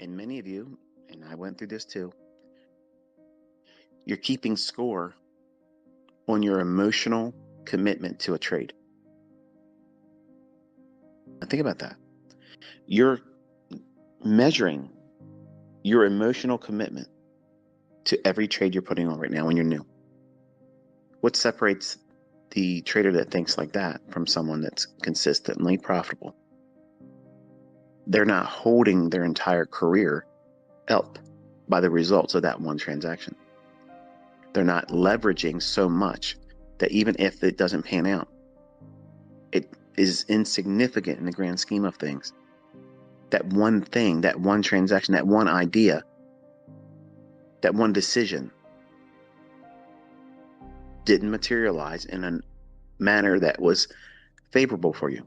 and many of you, and I went through this too, you're keeping score on your emotional commitment to a trade. Now think about that. You're measuring your emotional commitment to every trade you're putting on right now when you're new. What separates the trader that thinks like that from someone that's consistently profitable? They're not holding their entire career up by the results of that one transaction. They're not leveraging so much that even if it doesn't pan out, it is insignificant in the grand scheme of things. That one thing, that one transaction, that one idea, that one decision didn't materialize in a manner that was favorable for you.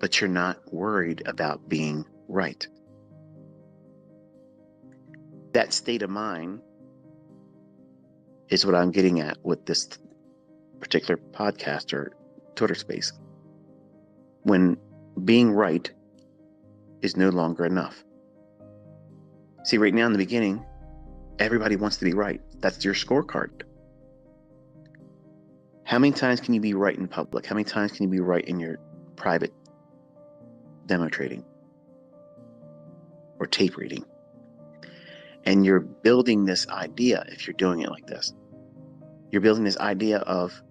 But you're not worried about being right. That state of mind is what I'm getting at with this particular podcast or Twitter space. When being right is no longer enough. See, right now in the beginning, everybody wants to be right. That's your scorecard. How many times can you be right in public? How many times can you be right in your private demo trading or tape reading? And you're building this idea, if you're doing it like this, you're building this idea of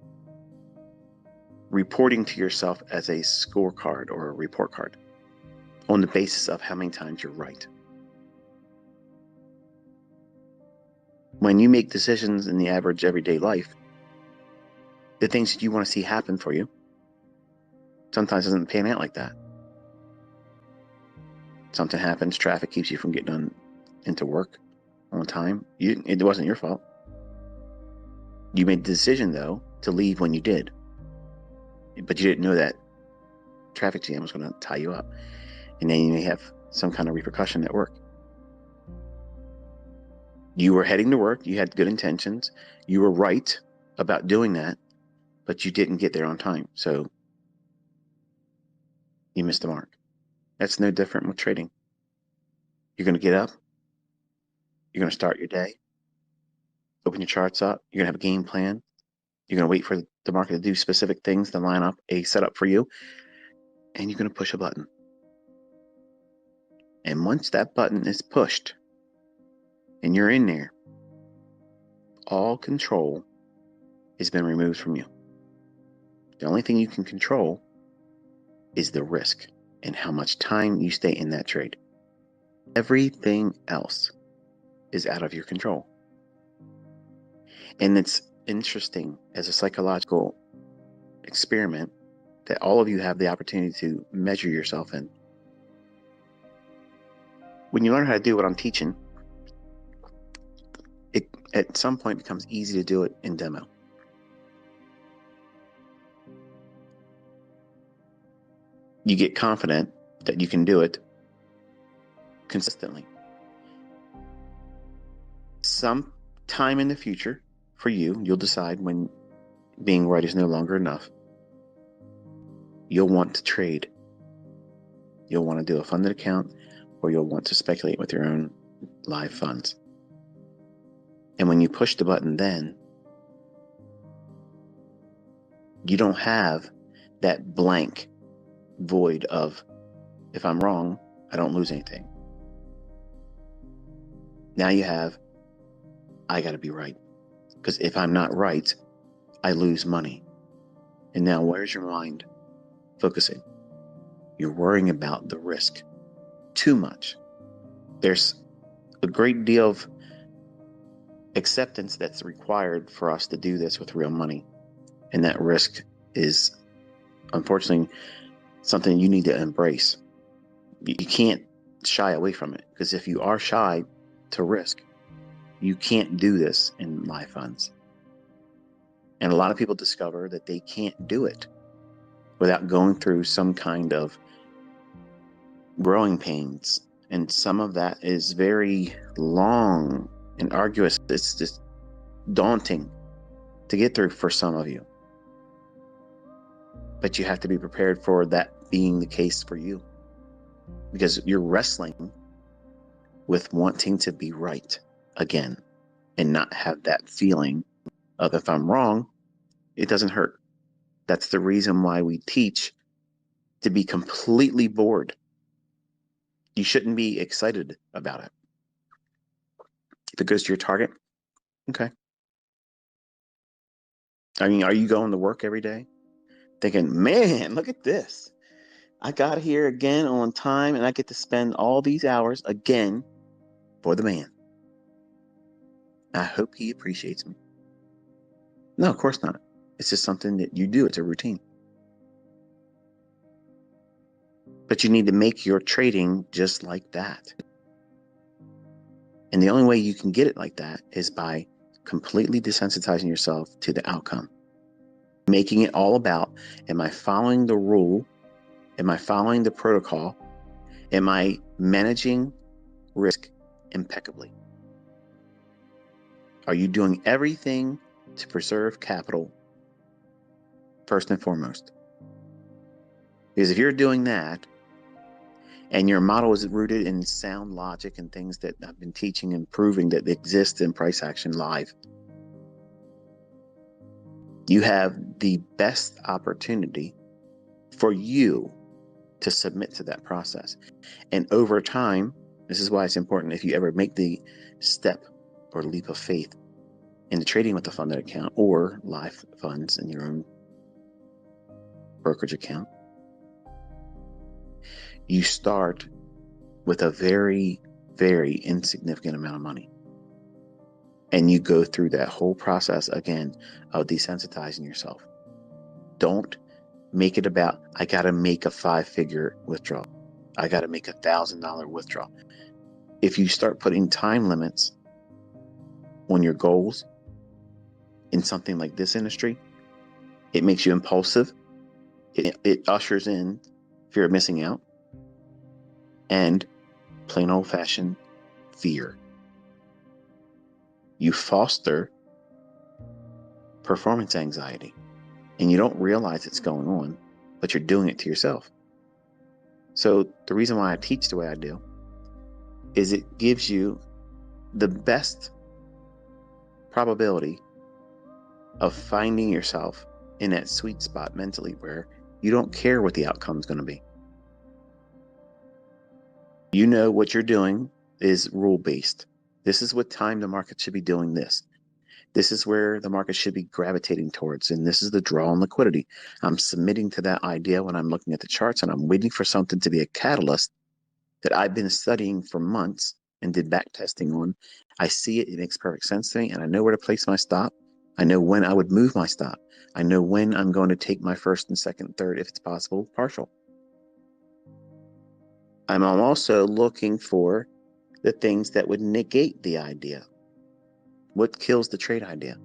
reporting to yourself as a scorecard or a report card on the basis of how many times you're right. When you make decisions in the average everyday life, the things that you want to see happen for you sometimes doesn't pan out like that. Something happens, traffic keeps you from getting into work on time. It wasn't your fault. You made the decision, though, to leave when you did. But you didn't know that traffic jam was going to tie you up. And then you may have some kind of repercussion at work. You were heading to work. You had good intentions. You were right about doing that, but you didn't get there on time. So you missed the mark. That's no different with trading. You're going to get up. You're going to start your day. Open your charts up. You're going to have a game plan. You're going to wait for the market to do specific things to line up a setup for you. And you're going to push a button. And once that button is pushed and you're in there, all control has been removed from you. The only thing you can control is the risk and how much time you stay in that trade. Everything else is out of your control. And it's interesting as a psychological experiment that all of you have the opportunity to measure yourself in. When you learn how to do what I'm teaching, it at some point becomes easy to do it in demo. You get confident that you can do it consistently. Some time in the future, for you, you'll decide when being right is no longer enough. You'll want to trade. You'll want to do a funded account, or you'll want to speculate with your own live funds. And when you push the button then, you don't have that blank void of, if I'm wrong, I don't lose anything. Now you have, I got to be right. Because if I'm not right, I lose money. And now where's your mind focusing? You're worrying about the risk too much. There's a great deal of acceptance that's required for us to do this with real money. And that risk is, unfortunately, something you need to embrace. You can't shy away from it, because if you are shy to risk, you can't do this in live funds. And a lot of people discover that they can't do it without going through some kind of growing pains. And some of that is very long and arduous. It's just daunting to get through for some of you. But you have to be prepared for that being the case for you. because you're wrestling with wanting to be right again and not have that feeling of, if I'm wrong, it doesn't hurt. That's the reason why we teach to be completely bored. You shouldn't be excited about it. If it goes to your target, okay. I mean, are you going to work every day thinking, man, look at this. I got here again on time and I get to spend all these hours again for the man. I hope he appreciates me. No, of course not. It's just something that you do. It's a routine. But you need to make your trading just like that. And the only way you can get it like that is by completely desensitizing yourself to the outcome. Making it all about, am I following the rule? Am I following the protocol? Am I managing risk impeccably? Are you doing everything to preserve capital first and foremost? Because if you're doing that, and your model is rooted in sound logic and things that I've been teaching and proving that exist in Price Action Live, you have the best opportunity for you to submit to that process. And over time, this is why it's important, if you ever make the step or leap of faith into trading with a funded account or live funds in your own brokerage account, you start with a very, very insignificant amount of money. And you go through that whole process again of desensitizing yourself. Don't make it about, I got to make a 5-figure withdrawal. I got to make $1,000 withdrawal. If you start putting time limits on your goals in something like this industry, it makes you impulsive. It ushers in fear of missing out and plain old-fashioned fear. You foster performance anxiety, and you don't realize it's going on, but you're doing it to yourself. So the reason why I teach the way I do is it gives you the best probability of finding yourself in that sweet spot mentally where you don't care what the outcome is going to be. You know what you're doing is rule-based. This is what time the market should be doing this. This is where the market should be gravitating towards, and this is the draw on liquidity. I'm submitting to that idea when I'm looking at the charts, and I'm waiting for something to be a catalyst that I've been studying for months and did back testing on. I see it, it makes perfect sense to me, and I know where to place my stop. I know when I would move my stop. I know when I'm going to take my first and second and third, if it's possible, partial. I'm also looking for the things that would negate the idea. What kills the trade idea?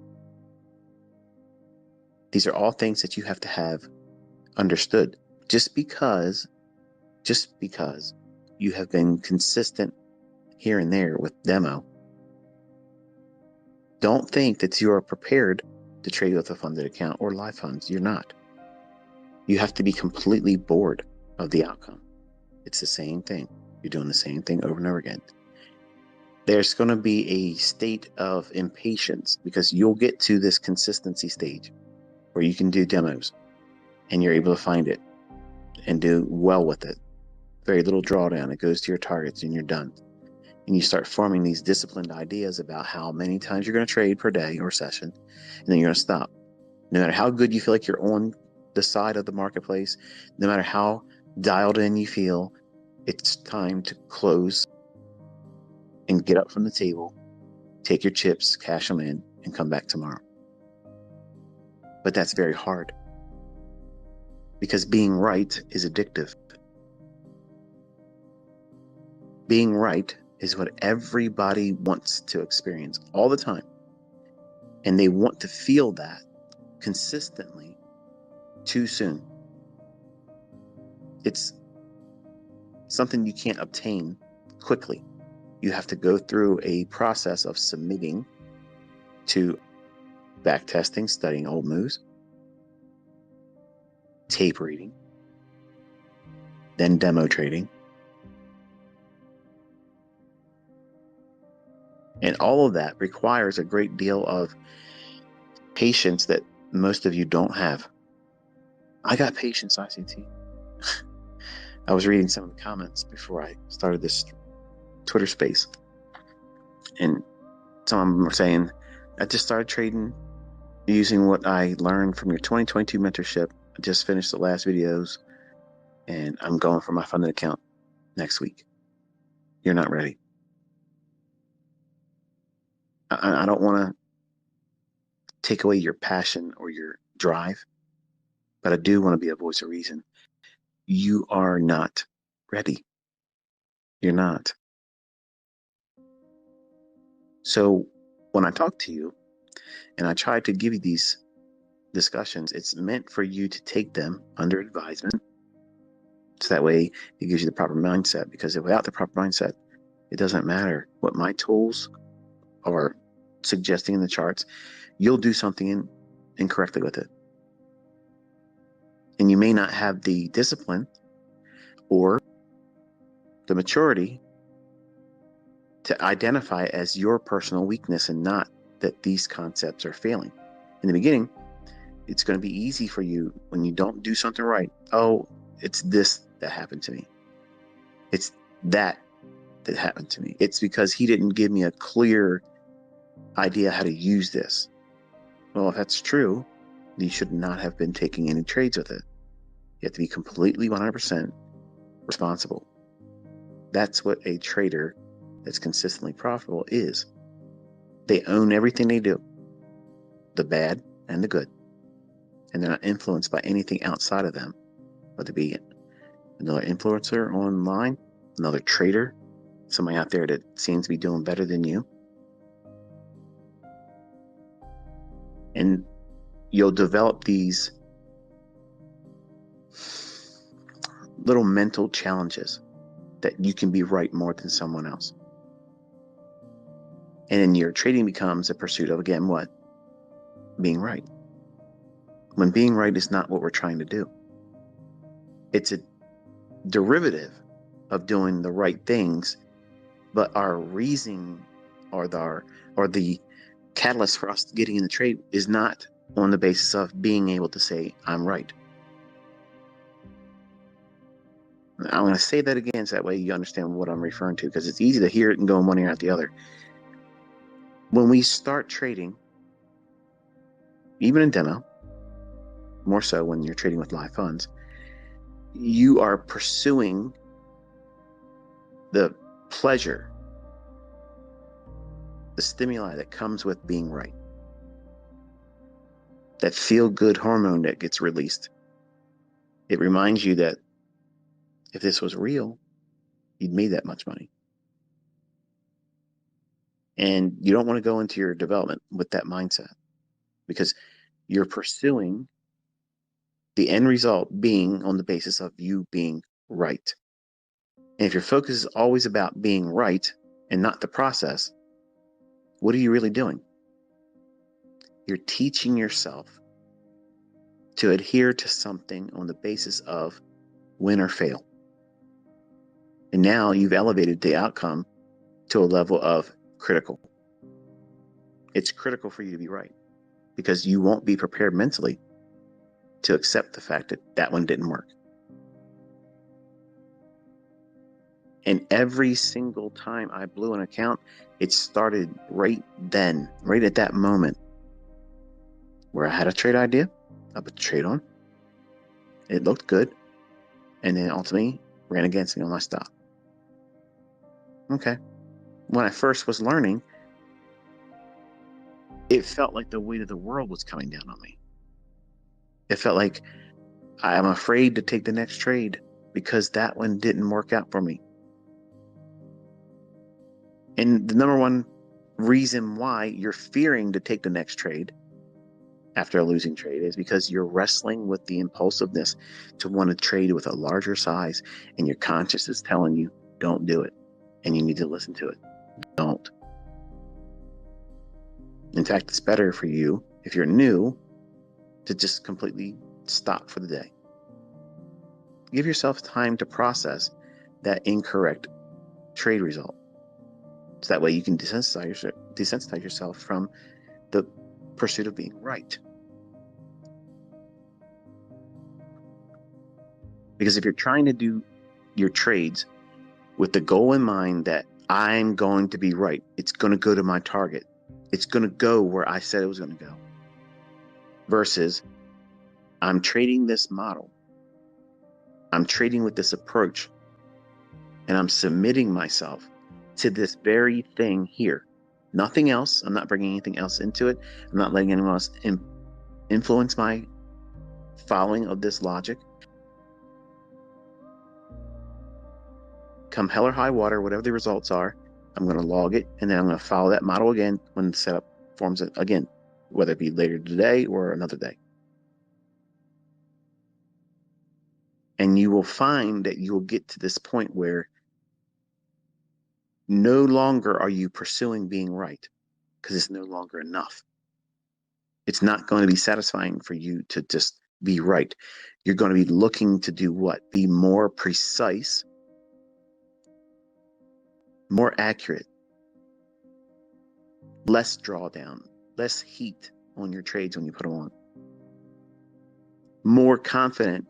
These are all things that you have to have understood. Just because you have been consistent here and there with demo, don't think that you are prepared to trade with a funded account or live funds. You're not. You have to be completely bored of the outcome. It's the same thing. You're doing the same thing over and over again. There's going to be a state of impatience because you'll get to this consistency stage where you can do demos and you're able to find it and do well with it. Very little drawdown. It goes to your targets and you're done. And you start forming these disciplined ideas about how many times you're going to trade per day or session, and then you're going to stop. No matter how good you feel like you're on the side of the marketplace, no matter how dialed in you feel, it's time to close and get up from the table, take your chips, cash them in, and come back tomorrow. But that's very hard because being right is addictive. Being right is what everybody wants to experience all the time. And they want to feel that consistently too soon. It's something you can't obtain quickly. You have to go through a process of submitting to back testing, studying old moves, tape reading, then demo trading, And all of that requires a great deal of patience that most of you don't have. I got patience, ICT. I was reading some of the comments before I started this Twitter space, and some of them were saying, I just started trading using what I learned from your 2022 mentorship. I just finished the last videos, and I'm going for my funded account next week. You're not ready. I don't want to take away your passion or your drive, but I do want to be a voice of reason. You are not ready. You're not. So when I talk to you and I try to give you these discussions, it's meant for you to take them under advisement. So that way it gives you the proper mindset, because without the proper mindset, it doesn't matter what my tools are suggesting in the charts. You'll do something incorrectly with it. And you may not have the discipline or the maturity to identify as your personal weakness, and not that these concepts are failing. In the beginning, it's going to be easy for you when you don't do something right. Oh, it's this that happened to me. It's that happened to me. It's because he didn't give me a clear idea how to use this. Well, if that's true, you should not have been taking any trades with it. You have to be completely 100% responsible. That's what a trader that's consistently profitable is. They own everything they do, the bad and the good, and they're not influenced by anything outside of them, whether it be another influencer online, another trader, somebody out there that seems to be doing better than you. And you'll develop these little mental challenges that you can be right more than someone else. And then your trading becomes a pursuit of, again, what? Being right. When being right is not what we're trying to do. It's a derivative of doing the right things, but our reasoning or the catalyst for us getting in the trade is not on the basis of being able to say, I'm right. I'm going to say that again so that way you understand what I'm referring to, because it's easy to hear it and go in one ear out the other. When we start trading, even in demo, more so when you're trading with live funds, you are pursuing the pleasure, the stimuli that comes with being right. That feel-good hormone that gets released. It reminds you that if this was real, you'd made that much money. And you don't want to go into your development with that mindset, because you're pursuing the end result being on the basis of you being right. And if your focus is always about being right and not the process, what are you really doing? You're teaching yourself to adhere to something on the basis of win or fail. And now you've elevated the outcome to a level of critical. It's critical for you to be right, because you won't be prepared mentally to accept the fact that that one didn't work. And every single time I blew an account, it started right then, right at that moment, where I had a trade idea, I put the trade on, it looked good, and then ultimately ran against me on my stop. Okay. When I first was learning, it felt like the weight of the world was coming down on me. It felt like I'm afraid to take the next trade because that one didn't work out for me. And the number one reason why you're fearing to take the next trade after a losing trade is because you're wrestling with the impulsiveness to want to trade with a larger size, and your conscience is telling you, don't do it. And you need to listen to it. Don't. In fact, it's better for you, if you're new, to just completely stop for the day. Give yourself time to process that incorrect trade result. So that way you can desensitize yourself from the pursuit of being right. Because if you're trying to do your trades with the goal in mind that I'm going to be right, it's going to go to my target, it's going to go where I said it was going to go, versus I'm trading this model, I'm trading with this approach, and I'm submitting myself to this very thing here. Nothing else. I'm not bringing anything else into it. I'm not letting anyone else influence my following of this logic. Come hell or high water, whatever the results are, I'm going to log it, and then I'm going to follow that model again when the setup forms it again, whether it be later today or another day. And you will find that you will get to this point where no longer are you pursuing being right, because it's no longer enough. It's not going to be satisfying for you to just be right. You're going to be looking to do what? Be more precise, more accurate, less drawdown, less heat on your trades when you put them on, more confident